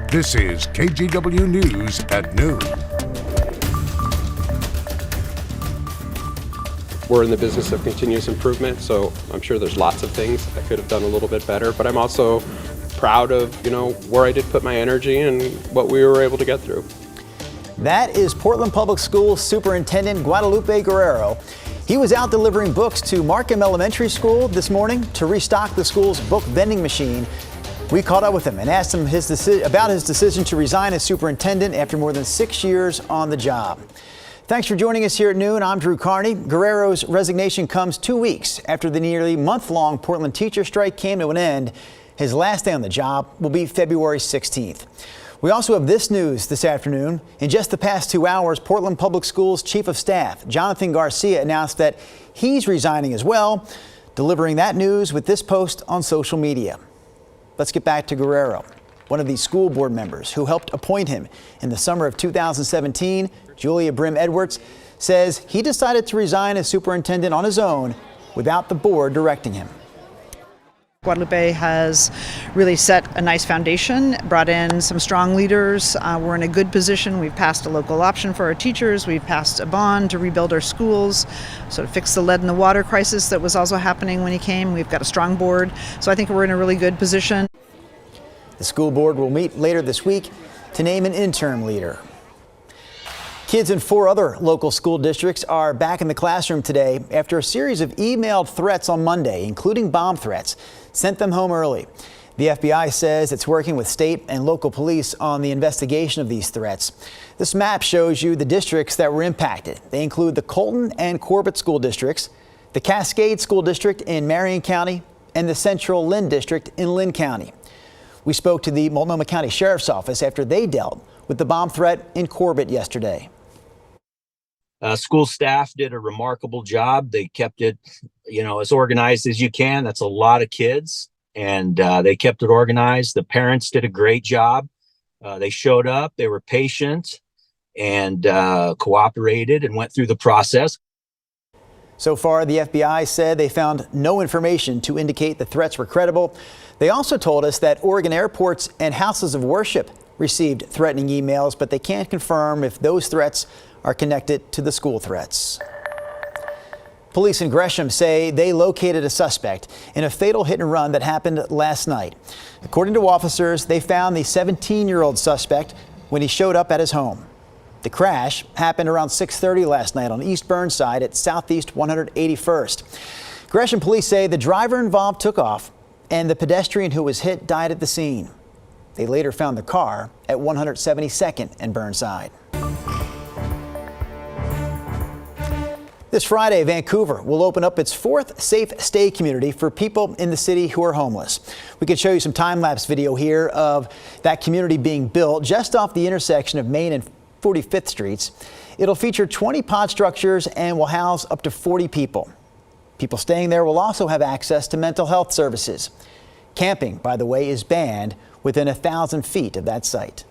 This is KGW News at noon. We're in the business of continuous improvement, so I'm sure there's lots of things I could have done a little bit better, but I'm also proud of, where I did put my energy and what we were able to get through. That is Portland Public Schools Superintendent Guadalupe Guerrero. He was out delivering books to Markham Elementary School this morning to restock the school's book vending machine. We caught up with him and asked him about his decision to resign as superintendent after more than 6 years on the job. Thanks for joining us here at noon. I'm Drew Carney. Guerrero's resignation comes 2 weeks after the nearly month-long Portland teacher strike came to an end. His last day on the job will be February 16th. We also have this news this afternoon. In just the past 2 hours, Portland Public Schools Chief of Staff Jonathan Garcia announced that he's resigning as well, delivering that news with this post on social media. Let's get back to Guerrero. One of the school board members who helped appoint him in the summer of 2017, Julia Brim Edwards, says he decided to resign as superintendent on his own without the board directing him. Guadalupe has really set a nice foundation, brought in some strong leaders. We're in a good position. We've passed a local option for our teachers. We've passed a bond to rebuild our schools, sort of fix the lead in the water crisis that was also happening when he came. We've got a strong board. So I think we're in a really good position. The school board will meet later this week to name an interim leader. Kids in 4 other local school districts are back in the classroom today after a series of emailed threats on Monday, including bomb threats, sent them home early. The FBI says it's working with state and local police on the investigation of these threats. This map shows you the districts that were impacted. They include the Colton and Corbett school districts, the Cascade School District in Marion County, and the Central Lynn District in Lynn County. We spoke to the Multnomah County Sheriff's Office after they dealt with the bomb threat in Corbett yesterday. School staff did a remarkable job. They kept it, as organized as you can. That's a lot of kids, and they kept it organized. The parents did a great job. They showed up, they were patient, and cooperated and went through the process. So far, the FBI said they found no information to indicate the threats were credible. They also told us that Oregon airports and houses of worship received threatening emails, but they can't confirm if those threats are connected to the school threats. Police in Gresham say they located a suspect in a fatal hit and run that happened last night. According to officers, they found the 17-year-old suspect when he showed up at his home. The crash happened around 6:30 last night on East Burnside at Southeast 181st. Gresham police say the driver involved took off and the pedestrian who was hit died at the scene. They later found the car at 172nd and Burnside. This Friday, Vancouver will open up its 4th safe stay community for people in the city who are homeless. We can show you some time-lapse video here of that community being built just off the intersection of Main and 45th Streets. It'll feature 20 pod structures and will house up to 40 people. People staying there will also have access to mental health services. Camping, by the way, is banned within 1,000 feet of that site.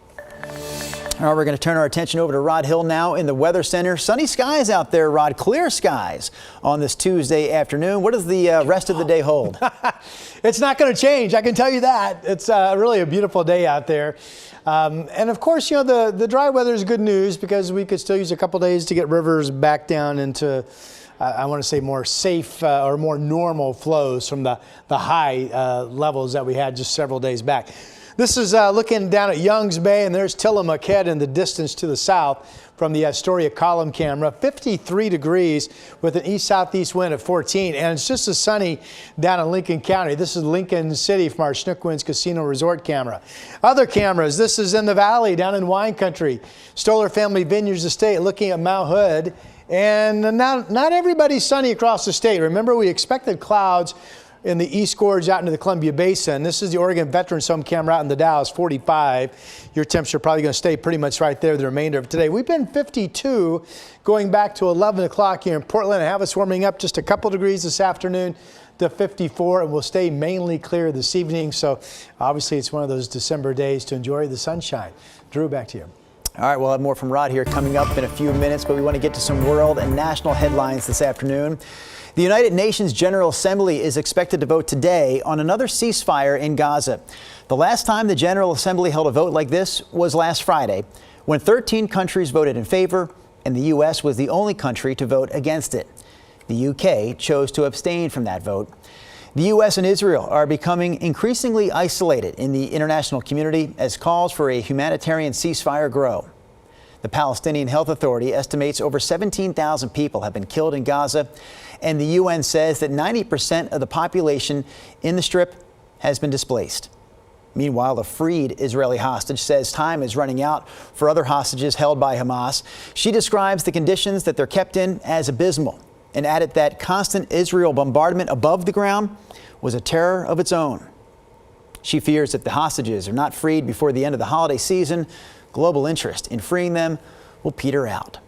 All right, we're going to turn our attention over to Rod Hill now in the Weather Center. Sunny skies out there, Rod. Clear skies on this Tuesday afternoon. What does the rest of the day hold? It's not going to change, I can tell you that. It's really a beautiful day out there. And of course, the dry weather is good news because we could still use a couple days to get rivers back down into, I want to say, more safe or more normal flows from the high levels that we had just several days back. This is looking down at Youngs Bay, and there's Tillamook Head in the distance to the south from the Astoria column camera. 53 degrees with an east-southeast wind at 14, and it's just as sunny down in Lincoln County. This is Lincoln City from our Chinook Winds Casino Resort camera. Other cameras, this is in the valley down in wine country. Stoller Family Vineyards Estate looking at Mount Hood, and not everybody's sunny across the state. Remember, we expected clouds in the East Gorge out into the Columbia Basin. This is the Oregon Veterans Home camera out in the Dalles, 45. Your temps are probably going to stay pretty much right there the remainder of today. We've been 52 going back to 11 o'clock here in Portland. I have us warming up just a couple degrees this afternoon to 54, and we'll stay mainly clear this evening. So obviously it's one of those December days to enjoy the sunshine. Drew, back to you. All right, we'll have more from Rod here coming up in a few minutes, but we want to get to some world and national headlines this afternoon. The United Nations General Assembly is expected to vote today on another ceasefire in Gaza. The last time the General Assembly held a vote like this was last Friday, when 13 countries voted in favor, and the U.S. was the only country to vote against it. The U.K. chose to abstain from that vote. The U.S. and Israel are becoming increasingly isolated in the international community as calls for a humanitarian ceasefire grow. The Palestinian Health Authority estimates over 17,000 people have been killed in Gaza, and the UN says that 90% of the population in the Strip has been displaced. Meanwhile, a freed Israeli hostage says time is running out for other hostages held by Hamas. She describes the conditions that they're kept in as abysmal and added that constant Israel bombardment above the ground was a terror of its own. She fears that the hostages are not freed before the end of the holiday season. Global interest in freeing them will peter out.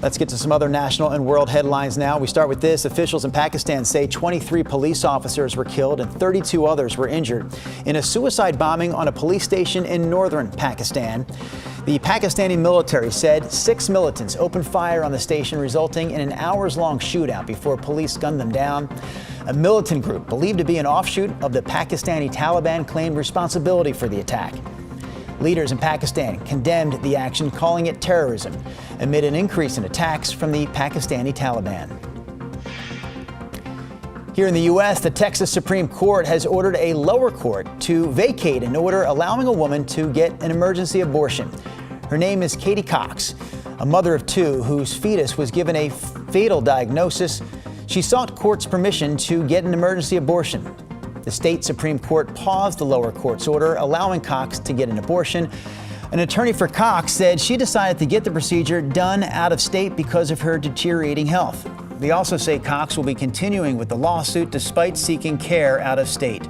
Let's get to some other national and world headlines now. We start with this. Officials in Pakistan say 23 police officers were killed and 32 others were injured in a suicide bombing on a police station in northern Pakistan. The Pakistani military said 6 militants opened fire on the station, resulting in an hours-long shootout before police gunned them down. A militant group believed to be an offshoot of the Pakistani Taliban claimed responsibility for the attack. Leaders in Pakistan condemned the action, calling it terrorism, amid an increase in attacks from the Pakistani Taliban. Here in the U.S., the Texas Supreme Court has ordered a lower court to vacate an order allowing a woman to get an emergency abortion. Her name is Katie Cox, a mother of 2 whose fetus was given a fatal diagnosis. She sought court's permission to get an emergency abortion. The state Supreme Court paused the lower court's order, allowing Cox to get an abortion. An attorney for Cox said she decided to get the procedure done out of state because of her deteriorating health. They also say Cox will be continuing with the lawsuit despite seeking care out of state.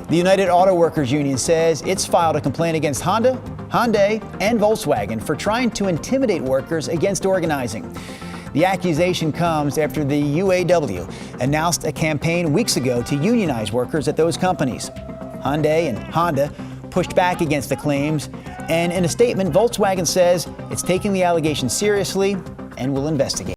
The United Auto Workers Union says it's filed a complaint against Honda, Hyundai, and Volkswagen for trying to intimidate workers against organizing. The accusation comes after the UAW announced a campaign weeks ago to unionize workers at those companies. Hyundai and Honda pushed back against the claims, and in a statement, Volkswagen says it's taking the allegations seriously and will investigate.